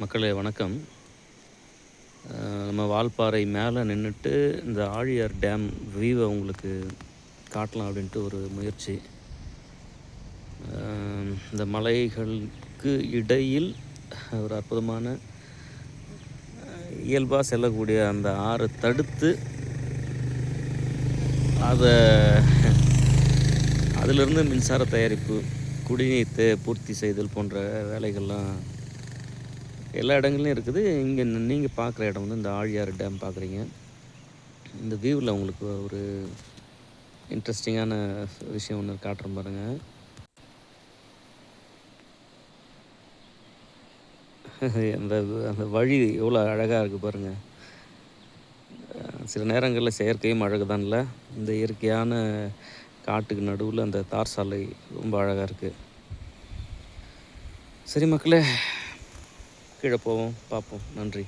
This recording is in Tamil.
மக்களே வணக்கம். நம்ம வால்பாறை மேலே நின்றுட்டு இந்த ஆழியார் டேம் வியூவை உங்களுக்கு காட்டலாம் அப்படின்ட்டு ஒரு முயற்சி. இந்த மலைகளுக்கு இடையில் ஒரு அற்புதமான இயல்பாக செல்லக்கூடிய அந்த ஆறை தடுத்து அதிலிருந்து மின்சார தயாரிப்பு, குடிநீர் பூர்த்தி செய்தல் போன்ற வேலைகள்லாம் எல்லா இடங்கள்லையும் இருக்குது. இங்கே நீங்கள் பார்க்குற இடம் வந்து இந்த ஆழியார் டேம் பார்க்குறீங்க. இந்த வியூவில் உங்களுக்கு ஒரு இன்ட்ரெஸ்டிங்கான விஷயம் ஒன்று காட்டுறேன் பாருங்கள். அந்த அந்த வழி எவ்வளோ அழகாக இருக்குது பாருங்கள். சில நேரங்களில் செயற்கையும் அழகு தான்ல. இந்த இயற்கையான காட்டுக்கு நடுவில் அந்த தார் சாலை ரொம்ப அழகாக இருக்குது. சரி மக்களே, கீழே போவோம், பார்ப்போம். நன்றி.